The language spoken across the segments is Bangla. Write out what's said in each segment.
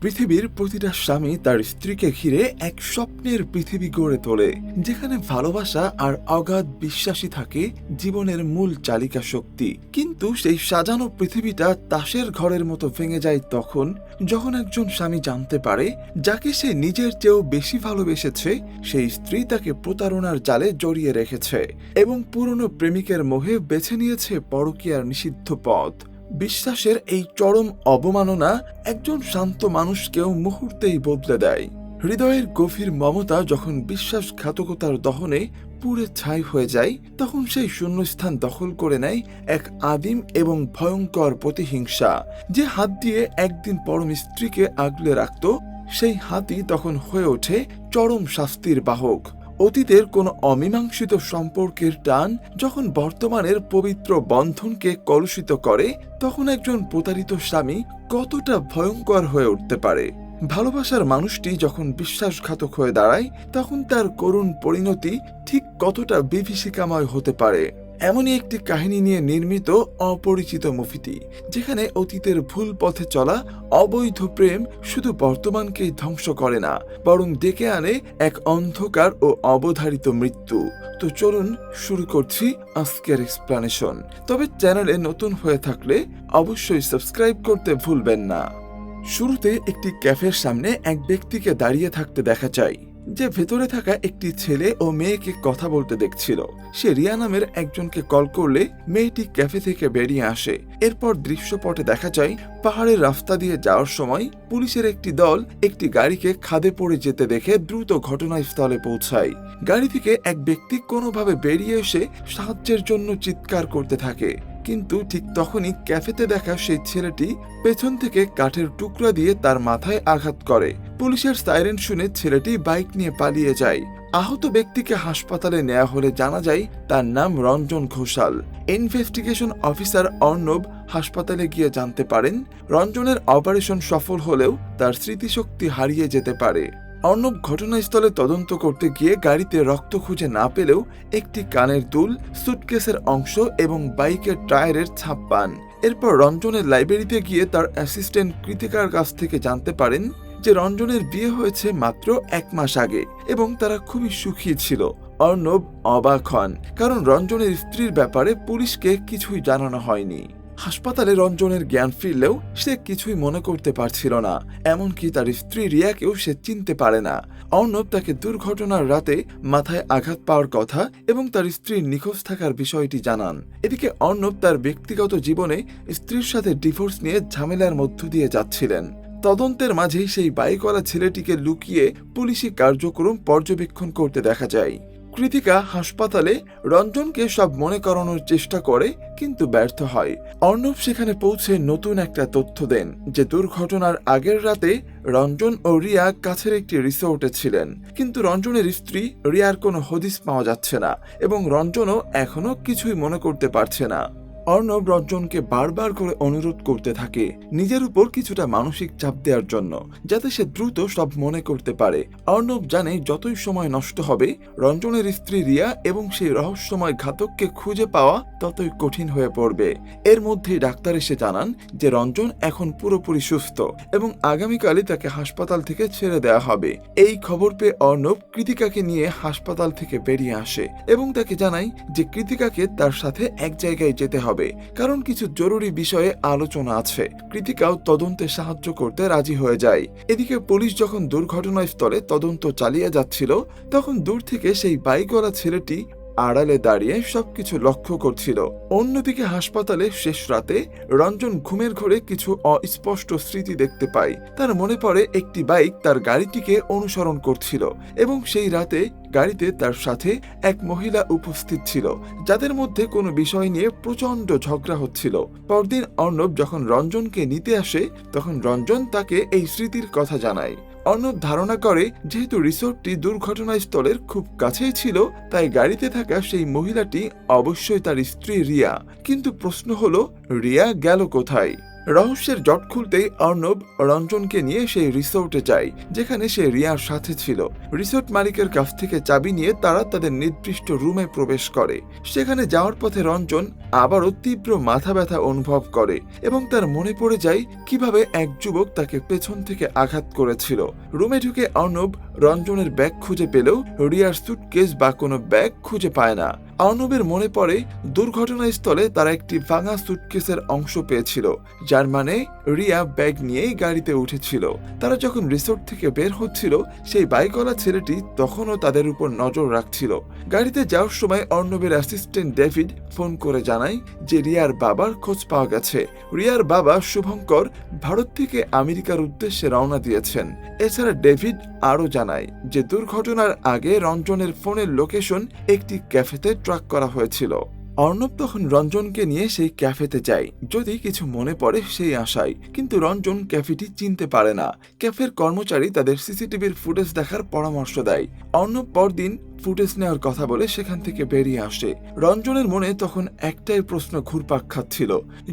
পৃথিবীর প্রতিটা স্বামী তার স্ত্রীকে ঘিরে এক স্বপ্নের পৃথিবী গড়ে তোলে, যেখানে ভালোবাসা আর অগাধ বিশ্বাসী থাকে জীবনের মূল চালিকা শক্তি। কিন্তু সেই সাজানো পৃথিবীটা তাসের ঘরের মতো ভেঙে যায় তখন, যখন একজন স্বামী জানতে পারে যাকে সে নিজের চেয়েও বেশি ভালোবেসেছে সেই স্ত্রী তাকে প্রতারণার জালে জড়িয়ে রেখেছে এবং পুরনো প্রেমিকের মোহে বেছে নিয়েছে পরকীয়ার নিষিদ্ধ পথ। বিশ্বাসের এই চরম অবমাননা একজন শান্ত মানুষকেও মুহূর্তেই বদলে দেয়। হৃদয়ের গভীর মমতা যখন বিশ্বাসঘাতকতার দহনে পুড়ে ছাই হয়ে যায়, তখন সেই শূন্যস্থান দখল করে নেয় এক আদিম এবং ভয়ঙ্কর প্রতিহিংসা। যে হাত দিয়ে একদিন পরম স্ত্রীকে আগলে রাখত, সেই হাতই তখন হয়ে ওঠে চরম শাস্তির বাহক। অতীতের কোনো অমীমাংসিত সম্পর্কের টান যখন বর্তমানের পবিত্র বন্ধনকে কলুষিত করে, তখন একজন প্রতারিত স্বামী কতটা ভয়ঙ্কর হয়ে উঠতে পারে। ভালোবাসার মানুষটি যখন বিশ্বাসঘাতক হয়ে দাঁড়ায়, তখন তার করুণ পরিণতি ঠিক কতটা বিভীষিকাময় হতে পারে। এমনই একটি কাহিনী নিয়ে নির্মিত অপরিচিত মুভিটি, যেখানে অতীতের ভুল পথে চলা অবৈধ প্রেম শুধু বর্তমানকেই ধ্বংস করে না, বরং ডেকে আনে এক অন্ধকার ও অবধারিত মৃত্যু। তো চলুন শুরু করছি আজকের এক্সপ্লানেশন। তবে চ্যানেলে নতুন হয়ে থাকলে অবশ্যই সাবস্ক্রাইব করতে ভুলবেন না। শুরুতে একটি ক্যাফের সামনে এক ব্যক্তিকে দাঁড়িয়ে থাকতে দেখা যায়, যে ভেতরে থাকা একটি ছেলে ও মেয়েকে কথা বলতে দেখছিল। সে রিয়া নামের একজনকে কল করলে মেয়েটি ক্যাফে থেকে বেরিয়ে আসে। এরপর দৃশ্যপটে দেখা যায় পাহাড়ের রাস্তা দিয়ে যাওয়ার সময় পুলিশের একটি দল একটি গাড়িকে খাদে পড়ে যেতে দেখে দ্রুত ঘটনাস্থলে পৌঁছায়। গাড়ি থেকে এক ব্যক্তি কোনোভাবে বেরিয়ে এসে সাহায্যের জন্য চিৎকার করতে থাকে, কিন্তু ঠিক তখনই ক্যাফেতে দেখা সেই ছেলেটি পেছন থেকে কাঠের টুকরা দিয়ে তার মাথায় আঘাত করে। পুলিশের সাইরেন শুনে ছেলেটি বাইক নিয়ে পালিয়ে যায়। আহত ব্যক্তিকে হাসপাতালে নেওয়া হলে জানা যায় তার নাম রঞ্জন ঘোষাল। ইনভেস্টিগেশন অফিসার অর্ণব হাসপাতালে গিয়ে জানতে পারেন রঞ্জনের অপারেশন সফল হলেও তার স্মৃতিশক্তি হারিয়ে যেতে পারে। অর্ণব ঘটনাস্থলে তদন্ত করতে গিয়ে গাড়িতে রক্ত খুঁজে না পেলেও একটি কানের দুল, সুটকেসের অংশ এবং বাইকের টায়ারের ছাপ পান। এরপর রঞ্জনের লাইব্রেরিতে গিয়ে তার অ্যাসিস্ট্যান্ট কৃতিকার কাছ থেকে জানতে পারেন যে রঞ্জনের বিয়ে হয়েছে মাত্র 1 মাস আগে এবং তারা খুবই সুখী ছিল। অর্ণব অবাক হন, কারণ রঞ্জনের স্ত্রীর ব্যাপারে পুলিশকে কিছুই জানানো হয়নি। হাসপাতালে রঞ্জনের জ্ঞান ফিরলেও সে কিছুই মনে করতে পারছিল না, এমনকি তার স্ত্রী রিয়াকেও সে চিনতে পারে না। অর্ণব তাকে দুর্ঘটনার রাতে মাথায় আঘাত পাওয়ার কথা এবং তার স্ত্রীর নিখোঁজ থাকার বিষয়টি জানান। এদিকে অর্ণব তার ব্যক্তিগত জীবনে স্ত্রীর সাথে ডিভোর্স নিয়ে ঝামেলার মধ্য দিয়ে যাচ্ছিলেন। তদন্তের মাঝেই সেই বাইকওয়ালা ছেলেটিকে লুকিয়ে পুলিশি কার্যক্রম পর্যবেক্ষণ করতে দেখা যায়। কৃতিকা হাসপাতালে রঞ্জনকে সব মনে করানোর চেষ্টা করে, কিন্তু ব্যর্থ হয়। অর্ণব সেখানে পৌঁছে নতুন একটা তথ্য দেন যে দুর্ঘটনার আগের রাতে রঞ্জন ও রিয়া কাছের একটি রিসোর্টে ছিলেন, কিন্তু রঞ্জনের স্ত্রী রিয়ার কোনো হদিস পাওয়া যাচ্ছে না এবং রঞ্জনও এখনো কিছুই মনে করতে পারছে না। অর্ণব রঞ্জনকে বারবার করে অনুরোধ করতে থাকে নিজের উপর কিছুটা মানসিক চাপ দেওয়ার জন্য, যাতে সে দ্রুত সব মনে করতে পারে। অর্ণব জানে যতই সময় নষ্ট হবে, রঞ্জনের স্ত্রী রিয়া এবং সেই রহস্যময় ঘাতককে খুঁজে পাওয়া ততই কঠিন হয়ে পড়বে। এর মধ্যেই ডাক্তার এসে জানান যে রঞ্জন এখন পুরোপুরি সুস্থ এবং আগামীকালই তাকে হাসপাতাল থেকে ছেড়ে দেওয়া হবে। এই খবর পেয়ে অর্ণব কৃতিকাকে নিয়ে হাসপাতাল থেকে বেরিয়ে আসে এবং তাকে জানায় যে কৃতিকাকে তার সাথে এক জায়গায় যেতে হবে, কারণ কিছু জরুরি বিষয়ে আলোচনা আছে। কৃতিকাও তদন্তে সাহায্য করতে রাজি হয়ে যায়। এদিকে পুলিশ যখন দুর্ঘটনাস্থলে তদন্ত চালিয়ে যাচ্ছিল, তখন দূর থেকে সেই বাইকওয়ালা ছেলেটি আড়ালে দাঁড়িয়ে সবকিছু লক্ষ্য করছিল। অন্যদিকে হাসপাতালে শেষ রাতে রঞ্জন ঘুমের ঘোরে কিছু অস্পষ্ট স্মৃতি দেখতে পায়। তার মনে পড়ে একটি বাইক তার গাড়িটিকে অনুসরণ করছিল এবং সেই রাতে গাড়িতে তার সাথে এক মহিলা উপস্থিত ছিল, যাদের মধ্যে কোনো বিষয় নিয়ে প্রচন্ড ঝগড়া হচ্ছিল। পরদিন অর্ণব যখন রঞ্জনকে নিতে আসে, তখন রঞ্জন তাকে এই স্মৃতির কথা জানায়। অর্ণব ধারণা করে যেহেতু রিসোর্টটি দুর্ঘটনাস্থলের খুব কাছেই ছিল, তাই গাড়িতে থাকা সেই মহিলাটি অবশ্যই তার স্ত্রী রিয়া। কিন্তু প্রশ্ন হলো, রিয়া গেল কোথায়? রহস্যের জট খুলতেই অর্ণব রঞ্জনকে নিয়ে সেই রিসোর্টে যায় যেখানে সে রিয়ার সাথে ছিল। রিসোর্ট মালিকের কাছ থেকে চাবি নিয়ে তারা তাদের নির্দিষ্ট রুমে প্রবেশ করে। সেখানে যাওয়ার পথে রঞ্জন আবারও তীব্র মাথা ব্যথা অনুভব করে এবং তার মনে পড়ে যায় কিভাবে এক যুবক তাকে পেছন থেকে আঘাত করেছিল। রুমে ঢুকে অর্ণব রঞ্জনের ব্যাগ খুঁজে পেলেও রিয়ার সুটকেস বা কোনো ব্যাগ খুঁজে পায় না। অর্ণবের মনে পড়ে দুর্ঘটনাস্থলে তারা একটি ভাঙা সুটকেসের অংশ পেয়েছিল, যার মানে রিয়া ব্যাগ নিয়েই গাড়িতে উঠেছিল। তারা যখন রিসোর্ট থেকে বের হচ্ছিল সেই বাইকওয়ালা ছেলেটি তখনও তাদের উপর নজর রাখছিল। গাড়িতে যাওয়ার সময় অর্ণবের অ্যাসিস্ট্যান্ট ডেভিড ফোন করে জানায় যে রিয়ার বাবার খোঁজ পাওয়া গেছে। রিয়ার বাবা শুভঙ্কর ভারত থেকে আমেরিকার উদ্দেশ্যে রওনা দিয়েছেন। এছাড়া ডেভিড আরও জানায় যে দুর্ঘটনার আগে রঞ্জনের ফোনের লোকেশন একটি ক্যাফেতে ট্র্যাক করা হয়েছিল। অর্ণব তখন রঞ্জনকে নিয়ে সেই ক্যাফেতে যায় যদি কিছু মনে পড়ে সেই আশায়, কিন্তু রঞ্জন ক্যাফেটি চিনতে পারে না। ক্যাফের কর্মচারী তাদের সিসিটিভির ফুটেজ দেখার পরামর্শ দেয়। অর্ণব পরদিন ফুটেজ নেওয়ার কথা বলে সেখান থেকে বেরিয়ে আসে। রঞ্জনের মনে তখন একটাই প্রশ্ন ঘুরপাক খাচ্ছিল,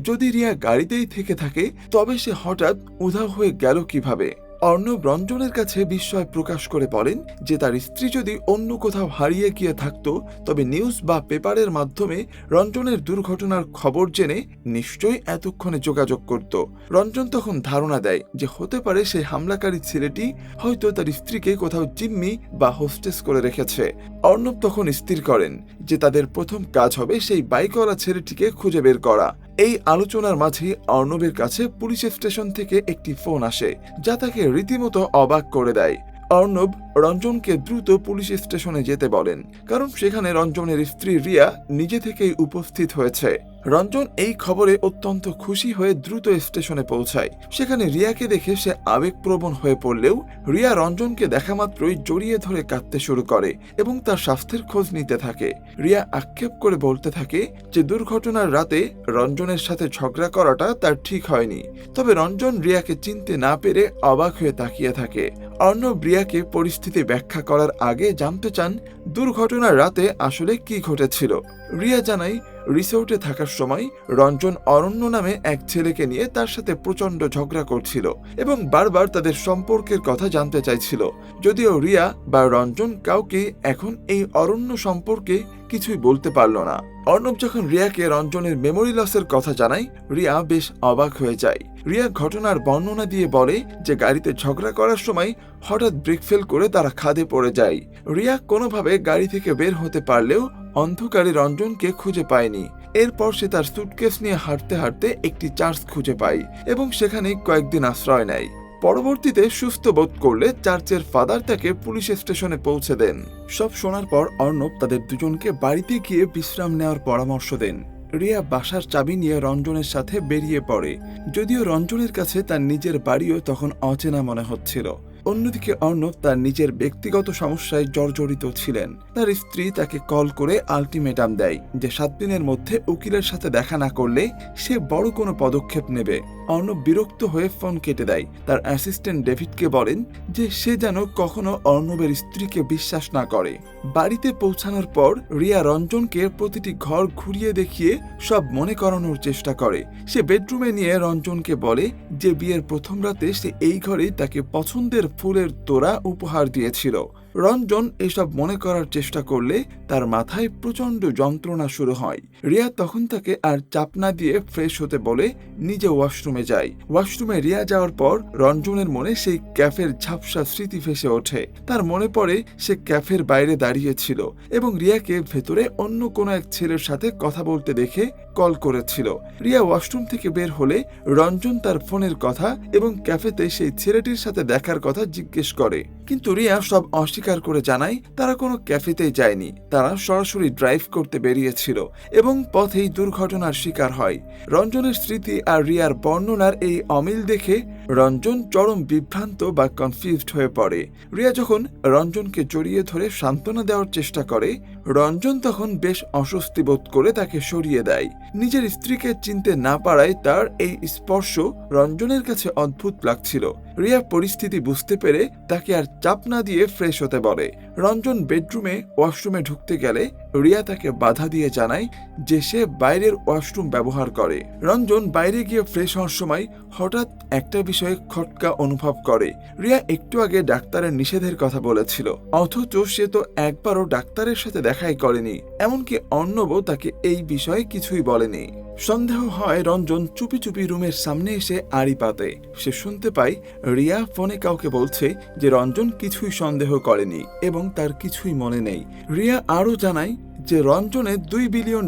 যদি রিয়া গাড়িতেই থেকে থাকে তবে সে হঠাৎ উধাও হয়ে গেল কিভাবে। অর্ণব রঞ্জনের কাছে বিস্ময় প্রকাশ করে বলেন যে তার স্ত্রী যদি অন্য কোথাও হারিয়ে গিয়ে থাকতো তবে নিউজ বা পেপারের মাধ্যমে রঞ্জনের দুর্ঘটনার খবর জেনে নিশ্চয়ই এতক্ষণে যোগাযোগ করত। রঞ্জন তখন ধারণা দেয় যে হতে পারে সেই হামলাকারী ছেলেটি হয়তো তার স্ত্রীকে কোথাও জিম্মি বা হোস্টেস করে রেখেছে। অর্ণব তখন স্থির করেন যে তাদের প্রথম কাজ হবে সেই বাইকওয়ালা ছেলেটিকে খুঁজে বের করা। এই আলোচনার মাঝে অর্ণবের কাছে পুলিশ স্টেশন থেকে একটি ফোন আসে যা তাকে রীতিমতো অবাক করে দেয়। অর্ণব রঞ্জনকে দ্রুত পুলিশ স্টেশনে যেতে বলেন, কারণ সেখানে রঞ্জনের স্ত্রী রিয়া নিজে থেকেই উপস্থিত হয়েছে। রঞ্জন এই খবরে অত্যন্ত খুশি হয়ে দ্রুত স্টেশনে পৌঁছায়। সেখানে রিয়াকে দেখে সে আবেগপ্রবণ হয়ে পড়লেও রিয়া রঞ্জনকে দেখা মাত্রই জড়িয়ে ধরে কাঁদতে শুরু করে এবং তার স্বাস্থ্যের খোঁজ নিতে থাকে। রিয়া আক্ষেপ করে বলতে থাকে যে দুর্ঘটনার রাতে রঞ্জনের সাথে ঝগড়া করাটা তার ঠিক হয়নি। তবে রঞ্জন রিয়াকে চিনতে না পেরে অবাক হয়ে তাকিয়ে থাকে। অর্ণব রিয়াকে পরিস্থিতি ব্যাখ্যা করার আগে জানতে চান দুর্ঘটনার রাতে আসলে কি ঘটেছিল। রিয়া জানায় রিসোর্টে থাকার সময় রঞ্জন অরণ্য নামে এক ছেলেকে নিয়ে তার সাথে প্রচন্ড ঝগড়া করছিল এবং বারবার তাদের সম্পর্কের কথা জানতে চাইছিল। যদিও রিয়া বা রঞ্জন কাউকে এখন এই অরণ্য সম্পর্কে কিছুই বলতে পারল না। অর্ণব যখন রিয়াকে রঞ্জনের মেমোরি লসের কথা জানায় রিয়া বেশ অবাক হয়ে যায়। রিয়া ঘটনার বর্ণনা দিয়ে বলে যে গাড়িতে ঝগড়া করার সময় হঠাৎ ব্রেক ফেল করে তারা খাদে পড়ে যায়। রিয়া কোনোভাবে গাড়ি থেকে বের হতে পারলেও অন্ধকারে রঞ্জনকে খুঁজে পায়নি। এরপর সে তার সুটকেস নিয়ে হাঁটতে হাঁটতে একটি চার্চ খুঁজে পায় এবং সেখানে কয়েকদিন আশ্রয় নেয়। পরবর্তীতে সুস্থ বোধ করলে চার্চের ফাদার তাকে পুলিশ স্টেশনে পৌঁছে দেন। সব শোনার পর অর্ণব তাদের দুজনকে বাড়িতে গিয়ে বিশ্রাম নেওয়ার পরামর্শ দেন। রিয়া বাসার চাবি নিয়ে রঞ্জনের সাথে বেরিয়ে পড়ে, যদিও রঞ্জনের কাছে তার নিজের বাড়িও তখন অচেনা মনে হচ্ছিল। অন্যদিকে অর্ণব তার নিজের ব্যক্তিগত সমস্যায় জর্জরিত ছিলেন। তার স্ত্রী তাকে কল করে আলটিমেটাম দেয় যে 7 দিনের মধ্যে উকিলের সাথে দেখা না করলে সে বড় কোনো পদক্ষেপ নেবে। অর্ণব বিরক্ত হয়ে ফোন কেটে দেয়। তার অ্যাসিস্ট্যান্ট ডেভিডকে বলেন যে সে যেন কখনো অর্ণবের স্ত্রীকে বিশ্বাস না করে। বাড়িতে পৌঁছানোর পর রিয়া রঞ্জনকে প্রতিটি ঘর ঘুরিয়ে দেখিয়ে সব মনে করানোর চেষ্টা করে। সে বেডরুমে নিয়ে রঞ্জনকে বলে যে বিয়ের প্রথম রাতে সে এই ঘরে তাকে পছন্দের ফুলের তোড়া উপহার দিয়েছিল। রঞ্জন এসব মনে করার চেষ্টা করলে তার মাথায় প্রচন্ড যন্ত্রণা শুরু হয়। রিয়া তখন তাকে আর চাপ না দিয়ে ফ্রেশ হতে বলে নিজে ওয়াশরুমে যায়। ওয়াশরুমে রিয়া যাওয়ার পর রঞ্জনের মনে সেই ক্যাফের ঝাপসা স্মৃতি ভেসে ওঠে। তার মনে পড়ে সে ক্যাফের বাইরে দাঁড়িয়েছিল এবং রিয়াকে ভেতরে অন্য কোনো এক ছেলের সাথে কথা বলতে দেখে কল করেছিল। রিয়া ওয়াশরুম থেকে বের হলে রঞ্জন তার ফোনের কথা এবং ক্যাফেতে সেই ছেলেটির সাথে দেখার কথা জিজ্ঞেস করে, কিন্তু রিয়া সব অস্বীকার করে জানায় তারা কোনো ক্যাফেতেই যায়নি। তারা সরাসরি ড্রাইভ করতে বেরিয়েছিল এবং পথেই দুর্ঘটনার শিকার হয়। রঞ্জনের স্মৃতি আর রিয়ার বর্ণনার এই অমিল দেখে রঞ্জন চরম বিভ্রান্ত বা কনফিউজড হয়ে পড়ে। রিয়া যখন রঞ্জনকে জড়িয়ে ধরে সান্ত্বনা দেওয়ার চেষ্টা করে, রঞ্জন তখন বেশ অস্বস্তি বোধ করে তাকে সরিয়ে দেয়। নিজের স্ত্রীকে চিনতে না পারায় তার এই স্পর্শ রঞ্জনের কাছে অদ্ভুত লাগছিল। রিয়া পরিস্থিতি বুঝতে পেরে তাকে আর চাপ না দিয়ে ফ্রেশ হতে বলে। রঞ্জন বেডরুমে ওয়াশরুমে ঢুকতে গেলে রিয়া তাকে বাধা দিয়ে জানায় যে সে বাইরের ওয়াশরুম ব্যবহার করে। রঞ্জন বাইরে গিয়ে ফ্রেশ হওয়ার সময় হঠাৎ একটা বিষয়ে খটকা অনুভব করে। রিয়া একটু আগে ডাক্তারের নিষেধের কথা বলেছিল, অথচ সে তো একবারও ডাক্তারের সাথে দেখাই করেনি, এমনকি অর্ণবও তাকে এই বিষয়ে কিছুই বলেনি। সন্দেহ হয় রঞ্জন চুপি চুপি রুমের সামনে এসে আড়ি পাতে। সে শুনতে পায় রিয়া ফোনে কাউকে বলছে যে রঞ্জন কিছুই সন্দেহ করেনি এবং তার কিছুই মনে নেই। রিয়া আরও জানায় যে রঞ্জনের $2 বিলিয়ন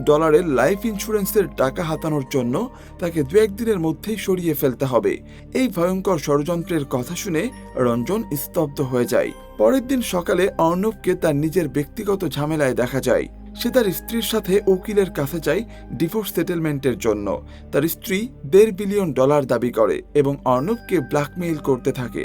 লাইফ ইন্স্যুরেন্সের টাকা হাতানোর জন্য তাকে 2-1 দিনের মধ্যেই সরিয়ে ফেলতে হবে। এই ভয়ঙ্কর ষড়যন্ত্রের কথা শুনে রঞ্জন স্তব্ধ হয়ে যায়। পরের দিন সকালে অর্ণবকে তার নিজের ব্যক্তিগত ঝামেলায় দেখা যায়। সে তার স্ত্রীর সাথে উকিলের কাছে যায় ডিভোর্স সেটেলমেন্টের জন্য। তার স্ত্রী $1.5 বিলিয়ন দাবি করে এবং অর্ণবকে ব্ল্যাকমেইল করতে থাকে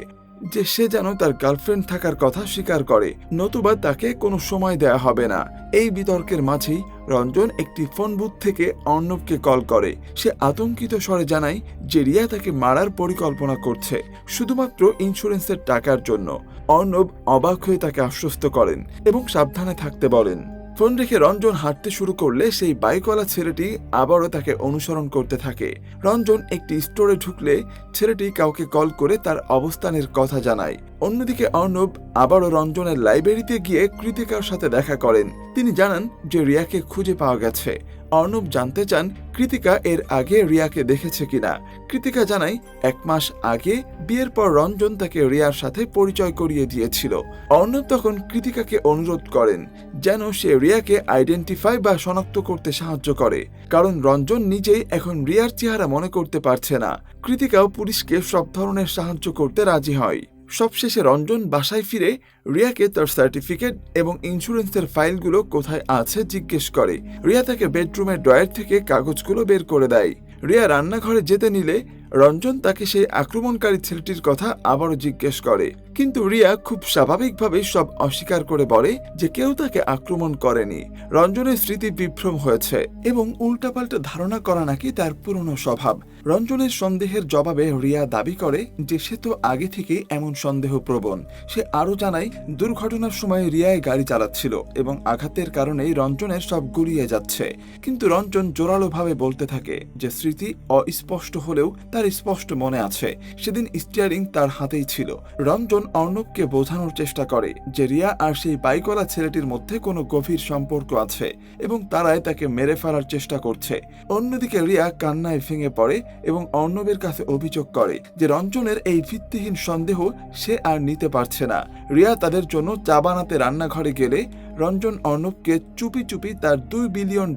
যে সে যেন তার গার্লফ্রেন্ড থাকার কথা স্বীকার করে, নতুবা তাকে কোনো সময় দেয়া হবে না। এই বিতর্কের মাঝেই রঞ্জন একটি ফোন বুথ থেকে অর্ণবকে কল করে। সে আতঙ্কিত স্বরে জানায় যে রিয়া তাকে মারার পরিকল্পনা করছে শুধুমাত্র ইন্স্যুরেন্সের টাকার জন্য। অর্ণব অবাক হয়ে তাকে আশ্বস্ত করেন এবং সাবধানে থাকতে বলেন। ফোন রেখে রঞ্জন হাঁটতে শুরু করলে সেই বাইকওয়ালা ছেলেটি আবারও তাকে অনুসরণ করতে থাকে। রঞ্জন একটি স্টোরে ঢুকলে ছেলেটি কাউকে কল করে তার অবস্থানের কথা জানায়। অন্যদিকে অর্ণব আবারও রঞ্জনের লাইব্রেরিতে গিয়ে কৃতিকার সাথে দেখা করেন। তিনি জানান যে রিয়াকে খুঁজে পাওয়া গেছে। অর্ণব জানতে চান কৃতিকা এর আগে রিয়াকে দেখেছে কিনা। কৃতিকা জানায় 1 মাস আগে বিয়ের পর রঞ্জন তাকে রিয়ার সাথে পরিচয় করিয়ে দিয়েছিল। অর্ণব তখন কৃতিকাকে অনুরোধ করেন যেন সে রিয়াকে আইডেন্টিফাই বা শনাক্ত করতে সাহায্য করে, কারণ রঞ্জন নিজেই এখন রিয়ার চেহারা মনে করতে পারছে না। কৃতিকাও পুলিশকে সব ধরনের সাহায্য করতে রাজি হয়। সবশেষে রঞ্জন বাসায় ফিরে রিয়াকে তার সার্টিফিকেট এবং ইন্স্যুরেন্সের ফাইলগুলো কোথায় আছে জিজ্ঞেস করে। রিয়া তাকে বেডরুমের ড্রয়ার থেকে কাগজগুলো বের করে দেয়। রিয়া রান্নাঘরে যেতে নিলে রঞ্জন তাকে সেই আক্রমণকারী ছেলেটির কথা আবারও জিজ্ঞেস করে, কিন্তু রিয়া খুব স্বাভাবিকভাবে সব অস্বীকার করে বলে যে কেউ তাকে আক্রমণ করেনি। রঞ্জনের স্মৃতি বিভ্রম হয়েছে এবং উল্টাপাল্টা ধারণা করা নাকি তার পুরনো স্বভাব। রঞ্জনের সন্দেহের জবাবে রিয়া দাবি করে যে সে তো আগে থেকে এমন সন্দেহপ্রবণ। সে আরও জানায় দুর্ঘটনার সময় রিয়ায় গাড়ি চালাচ্ছিল এবং আঘাতের কারণেই রঞ্জনের সব গুলিয়ে যাচ্ছে। কিন্তু রঞ্জন জোরালোভাবে বলতে থাকে যে স্মৃতি অস্পষ্ট হলেও তার স্পষ্ট মনে আছে সেদিন স্টিয়ারিং তার হাতেই ছিল। রঞ্জন অর্ণবকে বোঝানোর চেষ্টা করে যে রিয়া আর সেই বাইকওয়ালা ছেলেটির মধ্যে কোনো গভীর সম্পর্ক আছে এবং তারাই তাকে মেরে ফেলার চেষ্টা করছে। অন্যদিকে রিয়া কান্নায় ভেঙে পড়ে এবং অর্ণবের কাছে অভিযোগ করে যে রঞ্জনের এই ভিত্তিহীন সন্দেহ সে আর নিতে পারছে না। রিয়া তাদের জন্য চা বানাতে রান্নাঘরে গেলে রঞ্জন অর্ণবকে চুপি চুপি তার $2 বিলিয়ন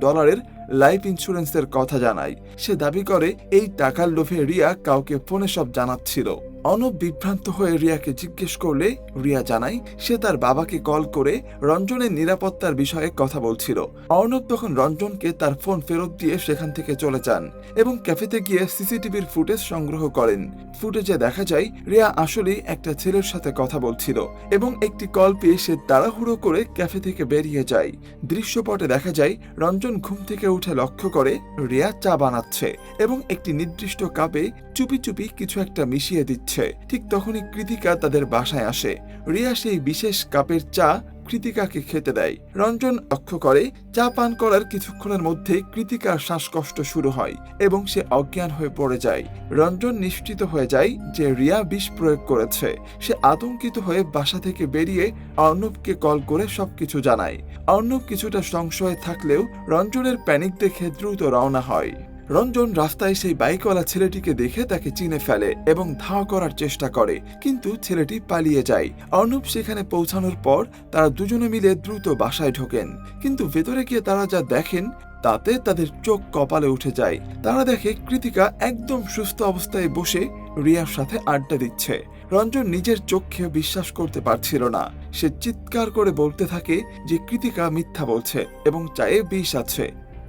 লাইফ ইন্স্যুরেন্সের কথা জানায়। সে দাবি করে এই টাকার লোভে রিয়া কাউকে ফোনে সব জানাচ্ছিল। অর্ণব বিভ্রান্ত হয়ে রিয়াকে জিজ্ঞেস করলে রিয়া জানায় সে তার বাবাকে কল করে রঞ্জনের নিরাপত্তার বিষয়ে কথা বলছিল। অর্ণব তখন রঞ্জনকে তার ফোন ফেরত দিয়ে সেখান থেকে চলে যান এবং ক্যাফেতে গিয়ে সিসিটিভির ফুটেজ সংগ্রহ করেন। ফুটেজে দেখা যায় রিয়া আসলেই একটা ছেলের সাথে কথা বলছিল এবং একটি কল পেয়ে সে তাড়াহুড়ো করে ক্যাফে থেকে বেরিয়ে যায়। দৃশ্যপটে দেখা যায় রঞ্জন ঘুম থেকে উঠে লক্ষ্য করে রিয়া চা বানাচ্ছে এবং একটি নির্দিষ্ট কাপে চুপি চুপি কিছু একটা মিশিয়ে দিচ্ছে। ঠিক তখনই কৃতিকা তাদের বাসায় আসে। রিয়া সেই বিশেষ কাপের চা কৃতিকাকে খেতে দেয়। রঞ্জন লক্ষ্য করে চা পান করার কিছুক্ষণের মধ্যেই কৃতিকার শ্বাসকষ্ট শুরু হয় এবং সে অজ্ঞান হয়ে পড়ে যায়। রঞ্জন নিশ্চিত হয়ে যায় যে রিয়া বিষ প্রয়োগ করেছে। সে আতঙ্কিত হয়ে বাসা থেকে বেরিয়ে অর্ণবকে কল করে সবকিছু জানায়। অর্ণব কিছুটা সংশয়ে থাকলেও রঞ্জনের প্যানিক দেখে দ্রুত রওনা হয়। রঞ্জন রাস্তায় সেই বাইকওয়ালা ছেলেটিকে দেখে তাকে চিনে ফেলে এবং ধাওয়া করার চেষ্টা করে, কিন্তু ছেলেটি পালিয়ে যায়। অর্ণব সেখানে পৌঁছানোর পর তারা দুজনে মিলে দ্রুত বাসায় ঢোকেন, কিন্তু ভেতরে গিয়ে তারা যা দেখেন তাতে তাদের চোখ কপালে উঠে যায়। তারা দেখে কৃতিকা একদম সুস্থ অবস্থায় বসে রিয়ার সাথে আড্ডা দিচ্ছে। রঞ্জন নিজের চোখে বিশ্বাস করতে পারছিল না। সে চিৎকার করে বলতে থাকে যে কৃতিকা মিথ্যা বলছে এবং চায়ে বিষ আছে।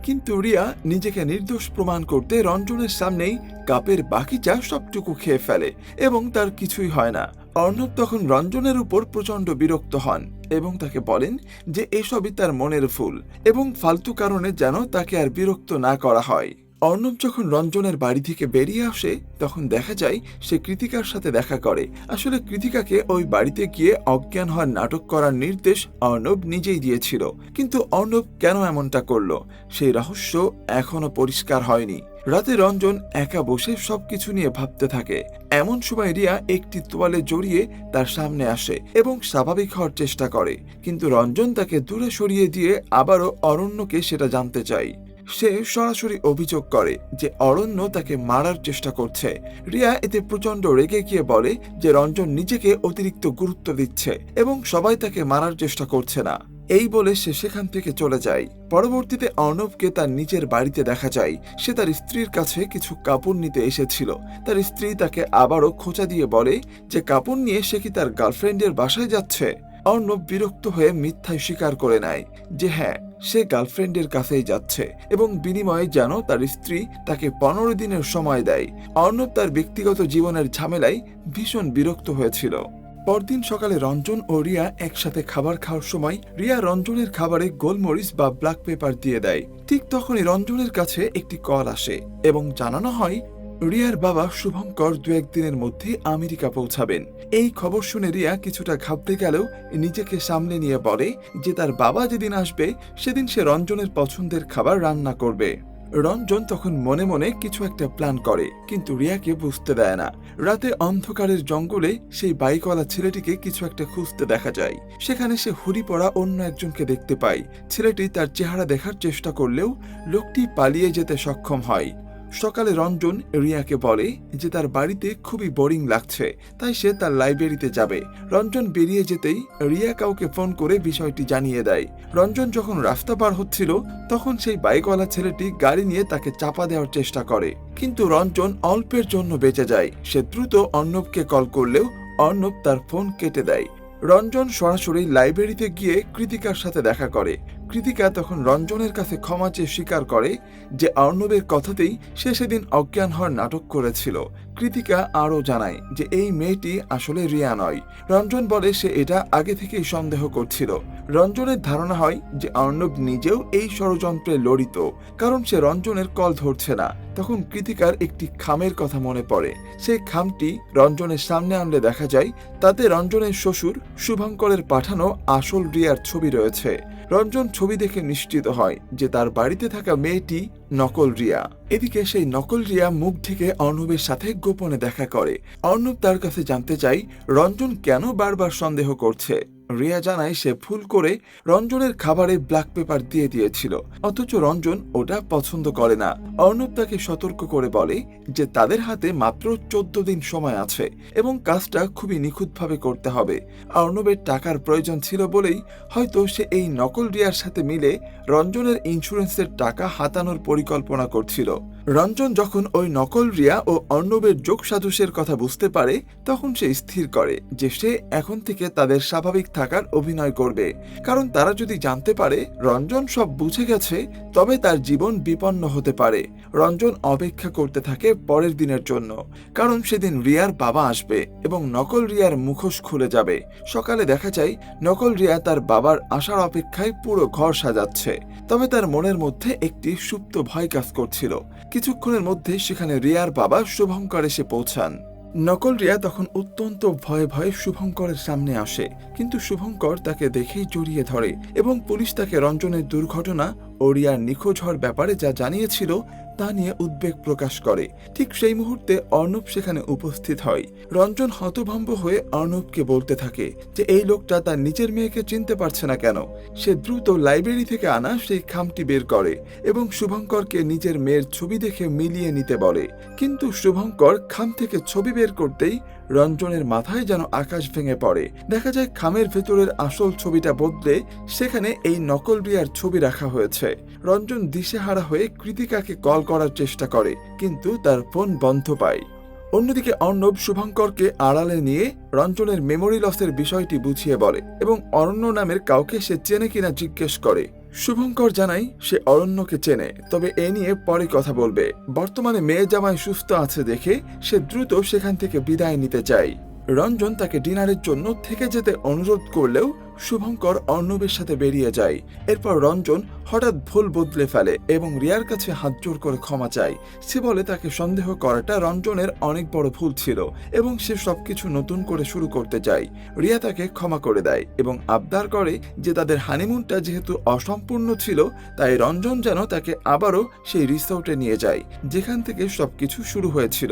কিন্তু রিয়া নিজেকে নির্দোষ প্রমাণ করতে রঞ্জনের সামনেই কাপের বাকি চা সবটুকু খেয়ে ফেলে এবং তার কিছুই হয় না। অর্ণব তখন রঞ্জনের উপর প্রচন্ড বিরক্ত হন এবং তাকে বলেন যে এসবই তার মনের ভুল এবং ফালতু কারণে যেন তাকে আর বিরক্ত না করা হয়। অর্ণব যখন রঞ্জনের বাড়ি থেকে বেরিয়ে আসে তখন দেখা যায় সে কৃতিকার সাথে দেখা করে। আসলে কৃতিকাকে ওই বাড়িতে গিয়ে অজ্ঞান হওয়ার নাটক করার নির্দেশ অর্ণব নিজেই দিয়েছিল, কিন্তু অর্ণব কেন এমনটা করলো সেই রহস্য এখনো পরিষ্কার হয়নি। রাতে রঞ্জন একা বসে সবকিছু নিয়ে ভাবতে থাকে। এমন সময় রিয়া একটি তোয়ালে জড়িয়ে তার সামনে আসে এবং স্বাভাবিক হওয়ার চেষ্টা করে, কিন্তু রঞ্জন তাকে দূরে সরিয়ে দিয়ে আবারও অরণ্যকে সেটা জানতে চায়। সে সরাসরি অভিযোগ করে যে অরণ্য তাকে মারার চেষ্টা করছে। রিয়া এতে প্রচন্ড রেগে গিয়ে বলে যে রঞ্জন নিজেকে অতিরিক্ত গুরুত্ব দিচ্ছে এবং সবাই তাকে মারার চেষ্টা করছে না। এই বলে সে সেখান থেকে চলে যায়। পরবর্তীতে অর্ণবকে তার নিজের বাড়িতে দেখা যায়। সে তার স্ত্রীর কাছে কিছু কাপড় নিতে এসেছিল। তার স্ত্রী তাকে আবারও খোঁচা দিয়ে বলে যে কাপড় নিয়ে সে কি তার গার্লফ্রেন্ডের বাসায় যাচ্ছে। অর্ণব বিরক্ত হয়ে মিথ্যায় স্বীকার করে নেয় যে হ্যাঁ, সে গার্লফ্রেন্ডের কাছেই যাচ্ছে এবং বিনিময়ে যেন তার স্ত্রী তাকে 15 দিনের সময় দেয়। অর্ণব তার ব্যক্তিগত জীবনের ঝামেলায় ভীষণ বিরক্ত হয়েছিল। পরদিন সকালে রঞ্জন ও রিয়া একসাথে খাবার খাওয়ার সময় রিয়া রঞ্জনের খাবারে গোলমরিচ বা ব্ল্যাক পেপার দিয়ে দেয়। ঠিক তখনই রঞ্জনের কাছে একটি কল আসে এবং জানানো হয় রিয়ার বাবা শুভঙ্কর 2-1 দিনের মধ্যে আমেরিকা পৌঁছাবেন। এই খবর শুনে রিয়া কিছুটা ঘাবড়ে গেলেও নিজেকে সামলে নিয়ে বলে যে তার বাবা যেদিন আসবে সেদিন সে রঞ্জনের পছন্দের খাবার রান্না করবে। রঞ্জন তখন মনে মনে কিছু একটা প্ল্যান করে, কিন্তু রিয়াকে বুঝতে দেয় না। রাতে অন্ধকারের জঙ্গলে সেই বাইকওয়ালা ছেলেটিকে কিছু একটা খুঁজতে দেখা যায়। সেখানে সে হুডি পরা অন্য একজনকে দেখতে পায়। ছেলেটি তার চেহারা দেখার চেষ্টা করলেও লোকটি পালিয়ে যেতে সক্ষম হয়। সকালে রঞ্জন রিয়াকে বলে যে তার বাড়িতে খুবই বোরিং লাগছে, তাই সে তার লাইব্রেরিতে যাবে। রঞ্জন বেরিয়ে যেতেই রিয়া কাউকে ফোন করে বিষয়টি জানিয়ে দেয়। রঞ্জন যখন রাস্তা পার হচ্ছিল তখন সেই বাইকওয়ালা ছেলেটি গাড়ি নিয়ে তাকে চাপা দেওয়ার চেষ্টা করে, কিন্তু রঞ্জন অল্পের জন্য বেঁচে যায়। সে দ্রুত অর্ণবকে কল করলেও অর্ণব তার ফোন কেটে দেয়। রঞ্জন সরাসরি লাইব্রেরিতে গিয়ে কৃতিকার সাথে দেখা করে। কৃতিকা তখন রঞ্জনের কাছে ক্ষমা চেয়ে স্বীকার করে যে অর্ণবের কথাতেই সে সেদিন অজ্ঞান হওয়ার নাটক করেছিল। কৃতিকা আরও জানায় যে এই মেয়েটি আসলে রিয়া নয়। রঞ্জন বলে সে এটা আগে থেকেই সন্দেহ করছিল। রঞ্জনের ধারণা হয় যে অর্ণব নিজেও এই ষড়যন্ত্রে জড়িত, কারণ সে রঞ্জনের কল ধরছে না। তখন কৃতিকার একটি খামের কথা মনে পড়ে। সেই খামটি রঞ্জনের সামনে আনলে দেখা যায় তাতে রঞ্জনের শ্বশুর শুভঙ্করের পাঠানো আসল রিয়ার ছবি রয়েছে। রঞ্জন ছবি দেখে নিশ্চিত হয় যে তার বাড়িতে থাকা মেয়েটি নকল রিয়া। এদিকে সেই নকল রিয়া মুখ ঢেকে অর্ণবের সাথে গোপনে দেখা করে। অর্ণব তার কাছে জানতে চাই রঞ্জন কেন বারবার সন্দেহ করছে। রিয়া জানায় সে ভুল করে রঞ্জনের খাবারে ব্ল্যাক পেপার দিয়ে দিয়েছিল, অথচ রঞ্জন ওটা পছন্দ করে না। অর্ণব তাকে সতর্ক করে বলে যে তাদের হাতে মাত্র 14 দিন সময় আছে এবং কাজটা খুবই নিখুঁতভাবে করতে হবে। অর্ণবের টাকার প্রয়োজন ছিল বলেই হয়তো সে এই নকল রিয়ার সাথে মিলে রঞ্জনের ইন্স্যুরেন্সের টাকা হাতানোর পরিকল্পনা করছিল। রঞ্জন যখন ওই নকল রিয়া ও অর্ণবের যোগসাজশের কথা বুঝতে পারে তখন সে স্থির করে যে সে এখন থেকে তাদের স্বাভাবিক থাকার অভিনয় করবে, কারণ তারা যদি জানতে পারে রঞ্জন সব বুঝে গেছে তবে তার জীবন বিপন্ন হতে পারে। রঞ্জন অপেক্ষা করতে থাকে পরের দিনের জন্য, কারণ সেদিন রিয়ার বাবা আসবে এবং নকল রিয়ার মুখোশ খুলে যাবে। সকালে দেখা যায় নকল রিয়া তার বাবার আসার অপেক্ষায় পুরো ঘর সাজাচ্ছে, তবে তার মনের মধ্যে একটি সুপ্ত ভয় কাজ করছিল। কিছুক্ষণের মধ্যে সেখানে রিয়ার বাবা শুভঙ্কর এসে পৌঁছান। নকল রিয়া তখন অত্যন্ত ভয়ে ভয়ে শুভঙ্করের সামনে আসে, কিন্তু শুভঙ্কর তাকে দেখেই জড়িয়ে ধরে এবং পুলিশ তাকে রঞ্জনের দুর্ঘটনা ও রিয়ার নিখোঁজ হওয়ার ব্যাপারে যা জানিয়েছিল তা নিয়ে উদ্বেগ প্রকাশ করে। ঠিক সেই মুহূর্তে অর্ণব সেখানে উপস্থিত হয়। রঞ্জন হতভম্ব হয়ে অর্ণবকে বলতে থাকে যে এই লোকটা তার নিজের মেয়েকে চিনতে পারছে না কেন। সে দ্রুত লাইব্রেরি থেকে আনা সেই খামটি বের করে এবং শুভঙ্করকে নিজের মেয়ের ছবি দেখে মিলিয়ে নিতে বলে, কিন্তু শুভঙ্কর খাম থেকে ছবি বের করতেই রঞ্জনের মাথায় যেন আকাশ ভেঙে পড়ে। দেখা যায় খামের ভেতরের আসল ছবিটা বদলে সেখানে এই নকল রিয়ার ছবি রাখা হয়েছে। রঞ্জন দিশেহারা হয়ে কৃতিকাকে কল করার চেষ্টা করে, কিন্তু তার ফোন বন্ধ পায়। অন্যদিকে অর্ণব শুভঙ্করকে আড়ালে নিয়ে রঞ্জনের মেমোরি লসের বিষয়টি বুঝিয়ে বলে এবং অরণ্য নামের কাউকে সে চেনে কিনা জিজ্ঞেস করে। শুভঙ্কর জানায় সে অরণ্যকে চেনে, তবে এ নিয়ে পরে কথা বলবে। বর্তমানে মেয়ে জামাই সুস্থ আছে দেখে সে দ্রুত সেখান থেকে বিদায় নিতে চায়। রঞ্জন তাকে ডিনারের জন্য থেকে যেতে অনুরোধ করলেও শুভঙ্কর অর্ণবের সাথে বেরিয়ে যায়। এরপর রঞ্জন হঠাৎ ভুল বদলে ফেলে এবং রিয়ার কাছে হাত জোর করে ক্ষমা চায়। সে বলে তাকে সন্দেহ করাটা রঞ্জনের অনেক বড় ভুল ছিল এবং সে সবকিছু নতুন করে শুরু করতে চায়। রিয়া তাকে ক্ষমা করে দেয় এবং আবদার করে যে তাদের হানিমুনটা যেহেতু অসম্পূর্ণ ছিল, তাই রঞ্জন যেন তাকে আবারও সেই রিসোর্টে নিয়ে যায় যেখান থেকে সবকিছু শুরু হয়েছিল।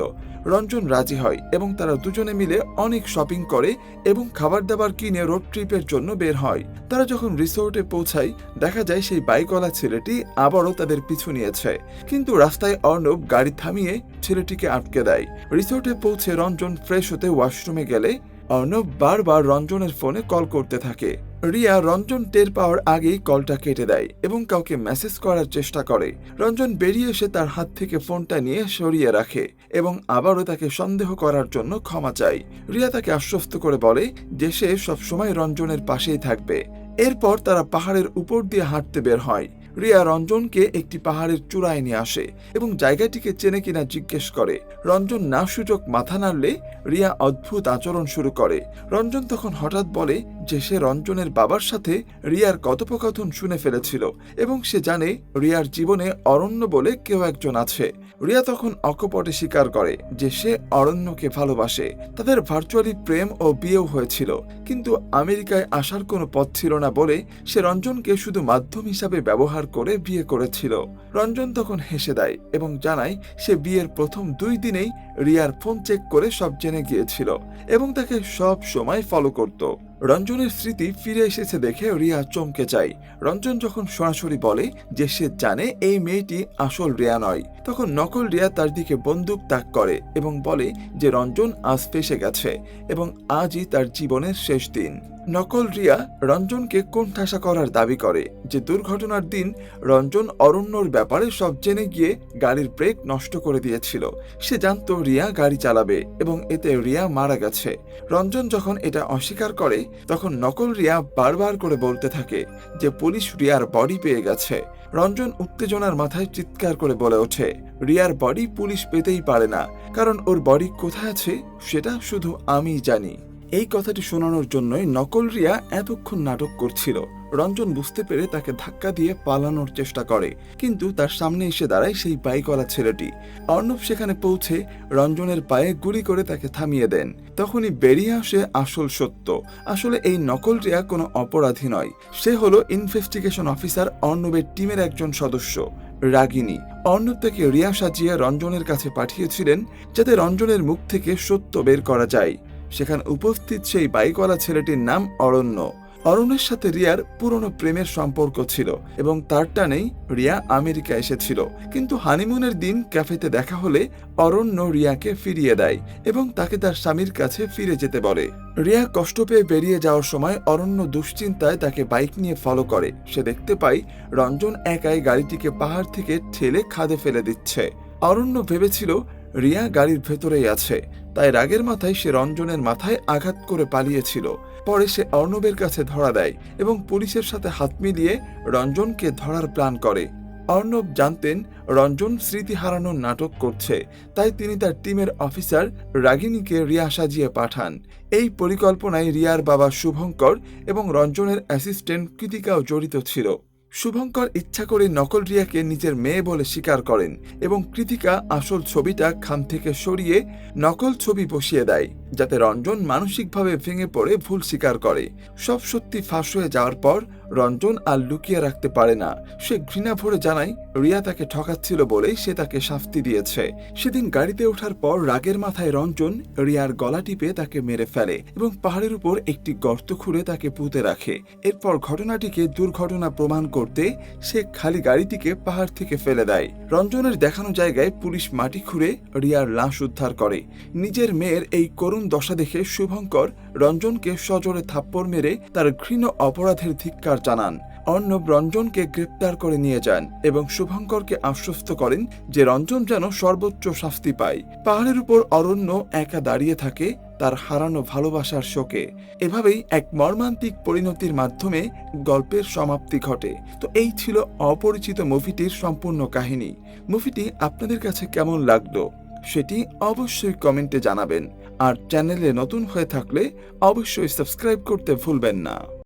রঞ্জন রাজি হয় এবং তারা দুজনে মিলে অনেক শপিং করে এবং খাবার দাবার কিনে রোড ট্রিপের জন্য বের হয়। তারা যখন রিসোর্টে পৌঁছায় দেখা যায় সেই বাইকওয়ালা ছেলেটি আবারও তাদের পিছু নিয়েছে, কিন্তু রাস্তায় অর্ণব গাড়ি থামিয়ে ছেলেটিকে আটকে দেয়। রিসোর্টে পৌঁছে রঞ্জন ফ্রেশ হতে ওয়াশরুমে গেলে অর্ণব বারবার রঞ্জনের ফোনে কল করতে থাকে। রিয়া রঞ্জন টের পাওয়ার আগেই কলটা কেটে দেয় এবং কাউকে মেসেজ করার চেষ্টা করে। রঞ্জন বেরিয়ে এসে তার হাত থেকে ফোনটা নিয়ে সরিয়ে রাখে এবং আবারও তাকে সন্দেহ করার জন্য ক্ষমা চায়। রিয়া তাকে আশ্বস্ত করে বলে যে সে সবসময় রঞ্জনের পাশেই থাকবে। এরপর তারা পাহাড়ের উপর দিয়ে হাঁটতে বের হয়। রিয়া রঞ্জনকে একটি পাহাড়ের চূড়ায় নিয়ে আসে এবং জায়গাটিকে চেনে কিনা জিজ্ঞেস করে। রঞ্জন না সূচক মাথা নাড়লে রিয়া অদ্ভুত আচরণ শুরু করে। রঞ্জন তখন হঠাৎ বলে যে সে রঞ্জনের বাবার সাথে রিয়ার কথোপকথন শুনে ফেলেছিল এবং সে জানে রিয়ার জীবনে অরণ্য বলে কেউ একজন আছে। রিয়া তখন অকপটে স্বীকার করে যে সে অরণ্যকে ভালোবাসে। তাদের ভার্চুয়ালি প্রেম ও বিয়েও হয়েছিল, কিন্তু আমেরিকায় আসার কোনো পথ ছিল না বলে সে রঞ্জনকে শুধু মাধ্যম হিসাবে ব্যবহার করে বিয়ে করেছিল। রঞ্জন তখন হেসে দেয় এবং জানায় সে বিয়ের প্রথম 2 দিনেই রিয়ার ফোন চেক করে সব জেনে গিয়েছিল এবং তাকে সব সময় ফলো করত। রঞ্জনের স্মৃতি ফিরে এসেছে দেখে রিয়া চমকে যায়। রঞ্জন যখন সরাসরি বলে যে সে জানে এই মেয়েটি আসল রিয়া নয়, তখন নকল রিয়া তার দিকে বন্দুক তাক করে এবং বলে যে রঞ্জন আজ ফেঁসে গেছে এবং আজই তার জীবনের শেষ দিন। নকল রিয়া রঞ্জনকে কোণঠাসা করার দাবি করে যে দুর্ঘটনার দিন রঞ্জন অরণ্যর ব্যাপারে সব জেনে গিয়ে গাড়ির ব্রেক নষ্ট করে দিয়েছিল। সে জানতো রিয়া গাড়ি চালাবে এবং এতে রিয়া মারা গেছে। রঞ্জন যখন এটা অস্বীকার করে তখন নকল রিয়া বারবার করে বলতে থাকে যে পুলিশ রিয়ার বডি পেয়ে গেছে। রঞ্জন উত্তেজনার মাথায় চিৎকার করে বলে ওঠে, রিয়ার বডি পুলিশ পেতেই পারে না, কারণ ওর বডি কোথায় আছে সেটা শুধু আমিই জানি। এই কথাটি শোনানোর জন্যই নকল রিয়া এতক্ষণ নাটক করছিল। রঞ্জন বুঝতে পেরে তাকে ধাক্কা দিয়ে পালানোর চেষ্টা করে, কিন্তু তার সামনে এসে দাঁড়ায় সেই বাইকওয়ালা ছেলেটি। অর্ণব সেখানে পৌঁছে রঞ্জনের পায়ে গুলি করে তাকে থামিয়ে দেন। তখনই বেরিয়ে আসে আসল সত্য। আসলে এই নকল রিয়া কোনো অপরাধী নয়, সে হলো ইনভেস্টিগেশন অফিসার অর্ণবের টিমের একজন সদস্য রাগিনী। অর্ণব তাকে রিয়া সাজিয়ে রঞ্জনের কাছে পাঠিয়েছিলেন যাতে রঞ্জনের মুখ থেকে সত্য বের করা যায়। সেখানে উপস্থিত সেই বাইকওয়ালা ছেলেটির নাম অরণ্য। অরণ্যের সাথে রিয়ার পুরনো প্রেমের সম্পর্ক ছিল এবং তার টানেই রিয়া আমেরিকা এসেছিল, কিন্তু হানিমুনের দিন ক্যাফেতে দেখা হলে অরণ্য রিয়াকে ফিরিয়ে দেয় এবং তাকে তার স্বামীর কাছে ফিরে যেতে বলে। রিয়া কষ্ট পেয়ে বেরিয়ে যাওয়ার সময় অরণ্য দুশ্চিন্তায় তাকে বাইক নিয়ে ফলো করে। সে দেখতে পায় রঞ্জন একাই গাড়িটিকে পাহাড় থেকে ঠেলে খাদে ফেলে দিচ্ছে। অরণ্য ভেবেছিল রিয়া গাড়ির ভেতরেই আছে, তাই রাগের মাথায় সে রঞ্জনের মাথায় আঘাত করে পালিয়েছিল। পরে সে অর্ণবের কাছে ধরা দেয় এবং পুলিশের সাথে হাত মিলিয়ে রঞ্জনকে ধরার প্ল্যান করে। অর্ণব জানতেন রঞ্জন স্মৃতি হারানোর নাটক করছে, তাই তিনি তার টিমের অফিসার রাগিনীকে রিয়া সাজিয়ে পাঠান। এই পরিকল্পনায় রিয়ার বাবা শুভঙ্কর এবং রঞ্জনের অ্যাসিস্ট্যান্ট কৃতিকাও জড়িত ছিল। শুভঙ্কর ইচ্ছা করে নকল রিয়াকে নিজের মেয়ে বলে স্বীকার করেন এবং কৃতিকা আসল ছবিটা খাম থেকে সরিয়ে নকল ছবি বসিয়ে দেয় যাতে রঞ্জন মানসিকভাবে ভেঙে পড়ে ভুল স্বীকার করে। সব সত্যি ফাঁস হয়ে যাওয়ার পর রঞ্জন আর লুকিয়ে রাখতে পারে না। সে ঘৃণা ভরে জানায় রিয়া তাকে ঠকাচ্ছিল বলেই সে তাকে শাস্তি দিয়েছে। সেদিন গাড়িতে ওঠার পর রাগের মাথায় রঞ্জন রিয়ার গলা টিপে তাকে মেরে ফেলে এবং পাহাড়ের উপর একটি গর্ত খুঁড়ে তাকে পুঁতে রাখে। এরপর ঘটনাটিকে দুর্ঘটনা প্রমাণ করতে সে খালি গাড়িটিকে পাহাড় থেকে ফেলে দেয়। রঞ্জনের দেখানো জায়গায় পুলিশ মাটি খুঁড়ে রিয়ার লাশ উদ্ধার করে। নিজের মেয়ের এই করুণ দশা দেখে শুভঙ্কর রঞ্জনকে সজোরে থাপ্পড় মেরে তার ঘৃণ্য অপরাধের ধিক্কার জানান। অর্ণব রঞ্জনকে গ্রেপ্তার করে নিয়ে যান এবং শুভঙ্করকে আশ্বস্ত করেন যে রঞ্জন যেন সর্বোচ্চ শাস্তি পায়। পাহাড়ের উপর অরণ্য একা দাঁড়িয়ে থাকে তার হারানো ভালোবাসার শোকে। এভাবেই এক মর্মান্তিক পরিণতির মাধ্যমে গল্পের সমাপ্তি ঘটে। তো এই ছিল অপরিচিত মুভিটির সম্পূর্ণ কাহিনী। মুভিটি আপনাদের কাছে কেমন লাগলো সেটি অবশ্যই কমেন্টে জানাবেন, আর চ্যানেলে নতুন হয়ে থাকলে অবশ্যই সাবস্ক্রাইব করতে ভুলবেন না।